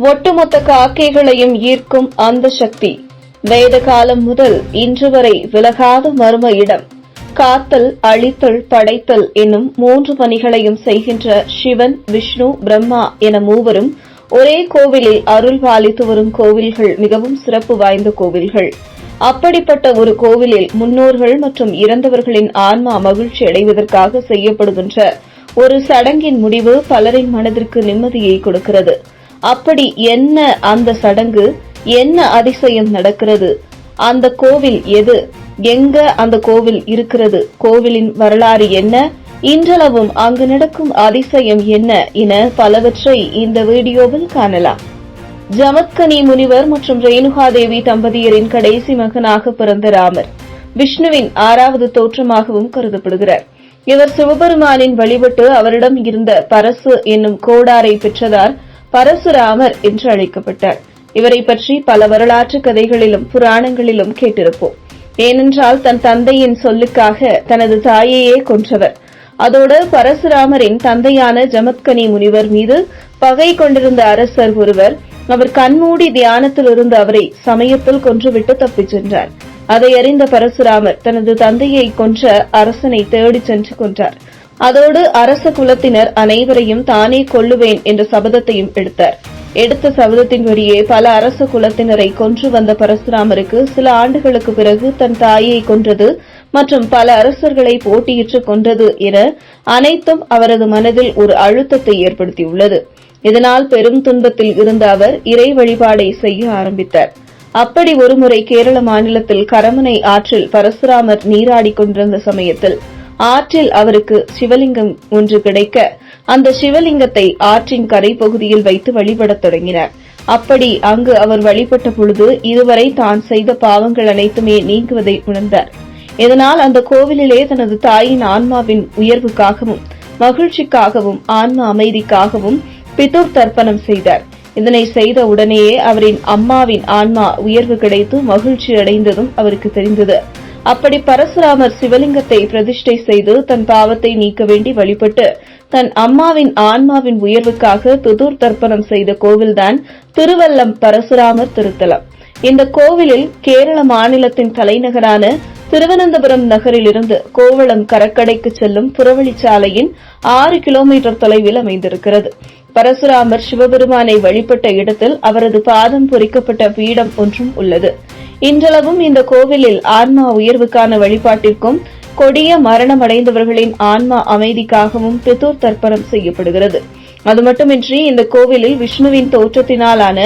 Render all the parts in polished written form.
ஒட்டுமொத்த காக்கைகளையும் ஈர்க்கும் அந்த சக்தி வேத காலம் முதல் இன்று வரை விலகாத மர்ம இடம். காத்தல், அழித்தல், படைத்தல் என்னும் 3 பணிகளையும் செய்கின்ற சிவன், விஷ்ணு, பிரம்மா என மூவரும் ஒரே கோவிலில் அருள் பாலித்து வரும் கோவில்கள் மிகவும் சிறப்பு வாய்ந்த கோவில்கள். அப்படிப்பட்ட ஒரு கோவிலில் முன்னோர்கள் மற்றும் இறந்தவர்களின் ஆன்மா மகிழ்ச்சி அடைவதற்காக செய்யப்படுகின்ற ஒரு சடங்கின் முடிவு பலரின் மனதிற்கு நிம்மதியை கொடுக்கிறது. அப்படி என்ன அந்த சடங்கு? என்ன அதிசயம் நடக்கிறது? அந்த கோவில் எது? எங்க அந்த கோவில் இருக்கிறது? கோவிலின் வரலாறு என்ன? இன்றளவும் அங்கு நடக்கும் அதிசயம் என்ன என பலவற்றை இந்த வீடியோவில் காணலாம். ஜமத்கனி முனிவர் மற்றும் ரேணுகாதேவி தம்பதியரின் கடைசி மகனாக பிறந்த ராமர் விஷ்ணுவின் 6வது தோற்றமாகவும் கருதப்படுகிறார். இவர் சிவபெருமானின் வழிபட்டு அவரிடம் இருந்த பரசு என்னும் கோடாரை பெற்றதால் பரசுராமர் என்று அழைக்கப்பட்டார். இவரை பற்றி பல வரலாற்று கதைகளிலும் புராணங்களிலும் கேட்டிருப்போம். ஏனென்றால் தன் தந்தையின் சொல்லுக்காக தனது தாயையே கொன்றவர். அதோடு பரசுராமரின் தந்தையான ஜமத்கனி முனிவர் மீது பகை கொண்டிருந்த அரசர் ஒருவர் அவர் கண்மூடி தியானத்தில் இருந்த அவரை சமயத்தில் கொன்றுவிட்டு தப்பிச் சென்றார். அதை அறிந்த பரசுராமர் தனது தந்தையை கொன்ற அரசனை தேடிச் சென்று கொன்றார். அதோடு அரச குலத்தினர் அனைவரையும் தானே கொல்லுவேன் என்ற சபதத்தையும் எடுத்தார். எடுத்த சபதத்தின்படியே பல அரச குலத்தினரை கொன்று வந்த பரசுராமருக்கு சில ஆண்டுகளுக்கு பிறகு தன் தாயை கொன்றது மற்றும் பல அரசர்களை போட்டியிட்டு கொன்றது என அனைத்தும் அவரது மனதில் ஒரு அழுத்தத்தை ஏற்படுத்தியுள்ளது. இதனால் பெரும் துன்பத்தில் இருந்த அவர் இறை வழிபாடை செய்ய ஆரம்பித்தார். அப்படி ஒருமுறை கேரள மாநிலத்தில் கரமனை ஆற்றில் பரசுராமர் நீராடிக் கொண்டிருந்த சமயத்தில் ஆற்றில் அவருக்கு சிவலிங்கம் ஒன்று கிடைக்க அந்த சிவலிங்கத்தை ஆற்றின் கரை பகுதியில் வைத்து வழிபடத் தொடங்கினார். அப்படி அங்கு அவர் வழிபட்ட பொழுது இதுவரை தான் செய்த பாவங்கள் அனைத்துமே நீங்குவதை உணர்ந்தார். இதனால் அந்த கோவிலிலே தனது தாயின் ஆன்மாவின் உயர்வுக்காகவும் மகிழ்ச்சிக்காகவும் ஆன்ம அமைதிக்காகவும் பிதுர் தர்ப்பணம் செய்தார். இதனை செய்த உடனேயே அவரின் அம்மாவின் ஆன்மா உயர்வு கிடைத்து மகிழ்ச்சி அடைந்ததும் அவருக்கு தெரிந்தது. அப்படி பரசுராமர் சிவலிங்கத்தை பிரதிஷ்டை செய்து தன் பாவத்தை நீக்க வேண்டி வழிபட்டு தன் அம்மாவின் ஆன்மாவின் உயர்வுக்காக பிதுர் தர்ப்பணம் செய்த கோவில்தான் திருவல்லம் பரசுராமர் திருத்தலம். இந்த கோவிலில் கேரள மாநிலத்தின் தலைநகரான திருவனந்தபுரம் நகரிலிருந்து கோவளம் கடற்கரைக்கு செல்லும் புறவழிச்சாலையின் 6 கிலோமீட்டர் தொலைவில் அமைந்திருக்கிறது. பரசுராமர் சிவபெருமானை வழிபட்ட இடத்தில் அவரது பாதம் பொறிக்கப்பட்ட பீடம் ஒன்றும் உள்ளது. இன்றளவும் இந்த கோவிலில் ஆன்மா உயர்வுக்கான வழிபாட்டிற்கும் கொடிய மரணமடைந்தவர்களின் ஆன்மா அமைதிக்காகவும் பிதுர் தர்ப்பணம் செய்யப்படுகிறது. அது மட்டுமின்றி இந்த கோவிலில் விஷ்ணுவின் தோற்றத்தினாலான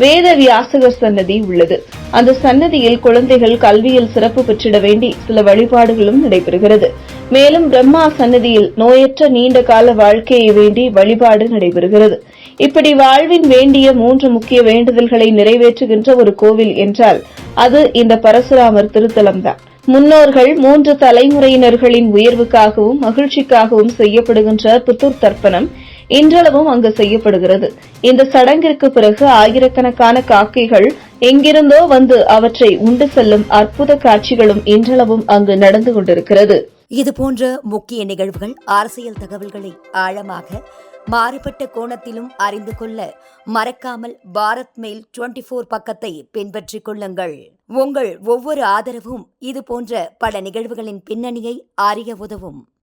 வேத வியாசகர் சன்னதி உள்ளது. அந்த சன்னதியில் குழந்தைகள் கல்வியில் சிறப்பு பெற்றிட வேண்டி சில வழிபாடுகளும் நடைபெறுகிறது. மேலும் பிரம்மா சன்னதியில் நோயற்ற நீண்ட கால வாழ்க்கையை வேண்டி வழிபாடு நடைபெறுகிறது. இப்படி வாழ்வின் வேண்டிய 3 முக்கிய வேண்டுதல்களை நிறைவேற்றுகின்ற ஒரு கோவில் என்றால் அது இந்த பரசுராமர் திருத்தலம்தான். முன்னோர்கள் 3 தலைமுறையினர்களின் உயர்வுக்காகவும் மகிழ்ச்சிக்காகவும் செய்யப்படுகின்ற பிதுர் தர்ப்பணம் இன்றளவும் அங்கு செய்யப்படுகிறது. இந்த சடங்கிற்கு பிறகு ஆயிரக்கணக்கான காக்கைகள் எங்கிருந்தோ வந்து அவற்றை உண்டு செல்லும் அற்புத காட்சிகளும் இன்றளவும் அங்கு நடந்து கொண்டிருக்கிறது. இதுபோன்ற முக்கிய நிகழ்வுகள், அரசியல் தகவல்களை ஆழமாக மாறுபட்ட கோணத்திலும் அறிந்து கொள்ள மறக்காமல் பாரத் மெயில் 24 பக்கத்தை பின்பற்றிக் கொள்ளுங்கள். உங்கள் ஒவ்வொரு ஆதரவும் இதுபோன்ற பல நிகழ்வுகளின் பின்னணியை அறிய உதவும்.